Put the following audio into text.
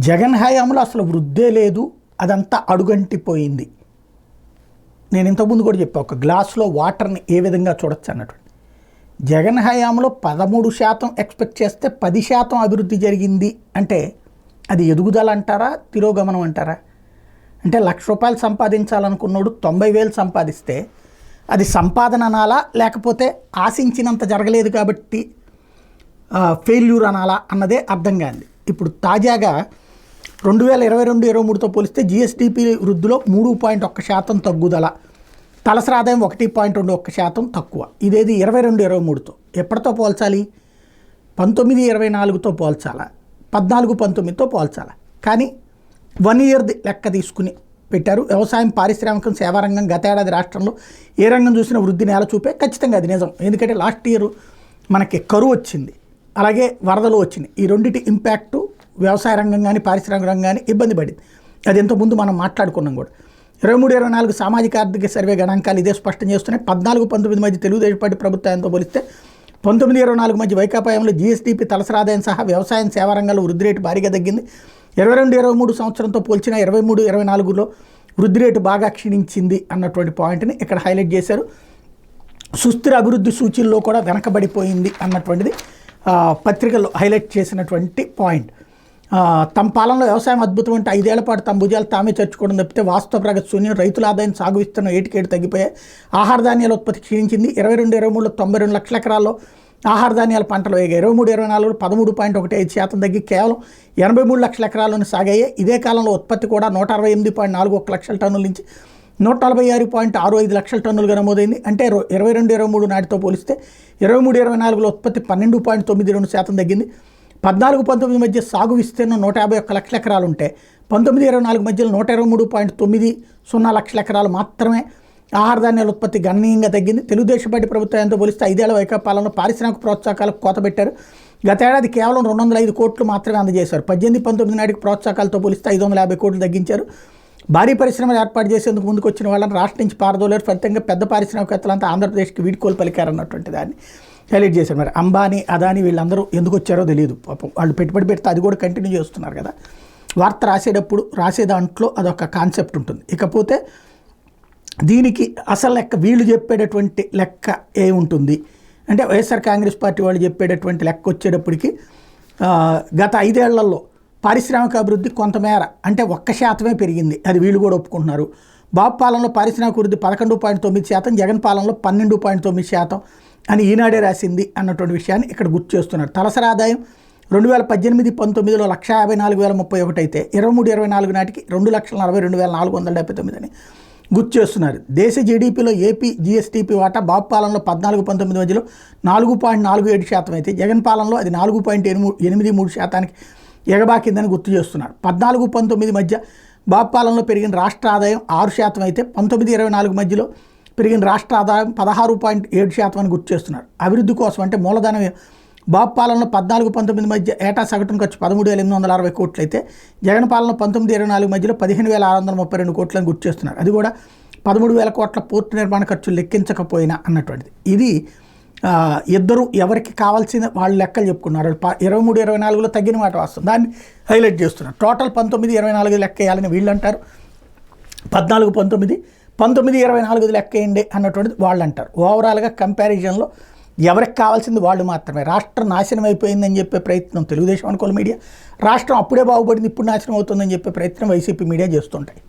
జగన్ హయాంలో అసలు వృద్ధే లేదు, అదంతా అడుగంటిపోయింది. నేను ఇంతకుముందు కూడా చెప్పా, ఒక గ్లాసులో వాటర్ని ఏ విధంగా చూడొచ్చు అన్నటువంటి. జగన్ హయాంలో 13% ఎక్స్పెక్ట్ చేస్తే 10% అభివృద్ధి జరిగింది అంటే అది ఎదుగుదల అంటారా, తిరోగమనం అంటారా? అంటే ₹1,00,000 సంపాదించాలనుకున్నాడు 90,000 సంపాదిస్తే అది సంపాదన అనాలా, లేకపోతే ఆశించినంత జరగలేదు కాబట్టి ఫెయిల్యూర్ అనాలా అన్నదే అర్థం కాంది. ఇప్పుడు తాజాగా 2022-23తో పోలిస్తే జిఎస్డిపి వృద్ధిలో 3.1% తగ్గుదల, తలసరి ఆదాయం 1.21% తక్కువ. ఇదేది 22-23తో. ఎప్పటితో పోల్చాలి? 19-24తో పోల్చాలా, 14-19తో పోల్చాలా? కానీ 1 ఇయర్ది లెక్క తీసుకుని పెట్టారు. వ్యవసాయం, పారిశ్రామికం, సేవారంగం గతేడాది రాష్ట్రంలో ఏ రంగం చూసినా వృద్ధి నేల చూపే. ఖచ్చితంగా అది నిజం. ఎందుకంటే లాస్ట్ ఇయర్ మనకి కరువు వచ్చింది, అలాగే వరదలు వచ్చినాయి. ఈ రెండింటి ఇంపాక్టు వ్యవసాయ రంగం కానీ పారిశ్రామిక రంగం కానీ ఇబ్బంది పడింది. అది ఎంతోముందు మనం మాట్లాడుకున్నాం కూడా. 23-24 సామాజిక ఆర్థిక సర్వే గణాంకాలు ఇదే స్పష్టం చేస్తున్నాయి. 14-19 మధ్య తెలుగుదేశం పార్టీ ప్రభుత్వంతో పోలిస్తే 19-24 మధ్య వైకాపాయంలో జిఎస్డిపి, తలసరి ఆదాయం సహా వ్యవసాయం, సేవా రంగంలో వృద్ధి రేటు భారీగా తగ్గింది. 22-23 సంవత్సరంతో పోల్చిన 23-24లో వృద్ధి రేటు బాగా క్షీణించింది అన్నటువంటి పాయింట్ని ఇక్కడ హైలైట్ చేశారు. సుస్థిర అభివృద్ధి సూచీల్లో కూడా వెనకబడిపోయింది అన్నటువంటిది పత్రికల్లో హైలైట్ చేసినటువంటి పాయింట్. తమ పాలనలో వ్యవసాయం అద్భుతం అంటే 5 ఏళ్ల పాటు తమ భుజాలు తామే చర్చుకోవడం తప్పితే వాస్తవ ప్రగతి శూన్యం. రైతుల ఆదాయం, సాగు విస్తీర్ణం ఏటికేటు తగ్గిపోయాయి. ఆహార ధాన్యాల ఉత్పత్తి క్షీణించింది. 22-23లో 92 లక్షల ఎకరాల్లో ఆహార ధాన్యాల పంటలు వేగాయి. 23-24లో 13.15% తగ్గి కేవలం 83 లక్షల ఎకరాల్లోనే సాగాయి. ఇదే కాలంలో ఉత్పత్తి కూడా 168.41 లక్షల టన్నుల నుంచి 146.65 లక్షల టన్నులుగా నమోదైంది. అంటే 22-23 నాటితో పోలిస్తే 23-24లో ఉత్పత్తి 12.92% తగ్గింది. 14-19 మధ్య సాగు విస్తీర్ణం 151 లక్షల ఎకరాలు ఉంటే 19-24 మధ్యలో 123.90 లక్షల ఎకరాలు మాత్రమే ఆహార ధాన్యాల ఉత్పత్తి గణనీయంగా తగ్గింది. తెలుగుదేశం పార్టీ ప్రభుత్వంతో పోలిస్తే 5 ఏళ్ల వైకాపా పాలనలో పారిశ్రామిక ప్రోత్సాహకాలకు కోత పెట్టారు. గతేడాది కేవలం 205 కోట్లు మాత్రమే అందజేశారు. 18-19 నాటికి ప్రోత్సాహకాలతో పోలిస్తే 550 కోట్లు తగ్గించారు. భారీ పరిశ్రమలు ఏర్పాటు చేసేందుకు ముందుకు వచ్చిన వాళ్ళని రాష్ట్రం నుంచి పారదోలేరు. ఫలితంగా పెద్ద పారిశ్రామికవేత్తలంతా ఆంధ్రప్రదేశ్కి వీడ్కోలు పలికారన్నటువంటి దాన్ని హైలైట్ చేశారు. మరి అంబానీ, అదానీ వీళ్ళందరూ ఎందుకు వచ్చారో తెలియదు. పాపం వాళ్ళు పెట్టుబడి పెడితే అది కూడా కంటిన్యూ చేస్తున్నారు కదా. వార్త రాసే దాంట్లో అదొక కాన్సెప్ట్ ఉంటుంది. ఇకపోతే దీనికి అసలు లెక్క వీళ్ళు చెప్పేటటువంటి లెక్క ఏముంటుంది అంటే, వైఎస్ఆర్ కాంగ్రెస్ పార్టీ వాళ్ళు చెప్పేటటువంటి లెక్క వచ్చేటప్పటికి గత 5 ఏళ్లలో పారిశ్రామిక అభివృద్ధి కొంతమేర అంటే 1% పెరిగింది. అది వీళ్ళు కూడా ఒప్పుకుంటున్నారు. బాబు పాలనలో పారిశ్రామిక వృద్ధి 11.9%, జగన్ పాలనలో 12.9% అని ఈనాడే రాసింది అన్నటువంటి విషయాన్ని ఇక్కడ గుర్తు చేస్తున్నారు. తలసరి ఆదాయం 2018-19లో 154,031 అయితే 23-24 నాటికి 2,42,479 అని గుర్తు చేస్తున్నారు. దేశ జీడీపీలో ఏపీ జిఎస్డిపి వాటా బాబు పాలనలో 14-19 మధ్యలో 4.47% అయితే జగన్ పాలనలో అది 4.83% ఎగబాకిందని గుర్తు చేస్తున్నారు. 14-19 మధ్య బాబు పాలనలో పెరిగిన రాష్ట్ర ఆదాయం 6% అయితే 19-24 మధ్యలో పెరిగిన రాష్ట్ర ఆదాయం 16.7% అని గుర్తు చేస్తున్నారు. అభివృద్ధి కోసం అంటే మూలధనం బాబు పాలనలో 14-19 మధ్య ఏటా సగటున ఖర్చు 13,860 కోట్లు అయితే జగన్ పాలనలో 19-24 మధ్యలో 15,632 కోట్లని గుర్తు చేస్తున్నారు. అది కూడా 13,000 కోట్ల పోర్టు నిర్మాణ ఖర్చులు లెక్కించకపోయినా అన్నటువంటిది. ఇది ఇద్దరు ఎవరికి కావాల్సిన వాళ్ళు లెక్కలు చెప్పుకున్నారు. 23-24లో తగ్గిన మాట వస్తుంది, దాన్ని హైలైట్ చేస్తున్నారు. టోటల్ 19-24 లెక్క వేయాలని వీళ్ళు అంటారు. 14-19, 19-24 లెక్క వేయండి అన్నటువంటిది వాళ్ళు అంటారు. ఓవరాల్గా కంపారిజన్లో ఎవరికి కావాల్సింది వాళ్ళు మాత్రమే. రాష్ట్రం నాశనం అయిపోయిందని చెప్పే ప్రయత్నం తెలుగుదేశం అనుకూల మీడియా, రాష్ట్రం అప్పుడే బాగుపడింది ఇప్పుడు నాశనం అవుతుందని చెప్పే ప్రయత్నం వైసీపీ మీడియా చేస్తుంటాయి.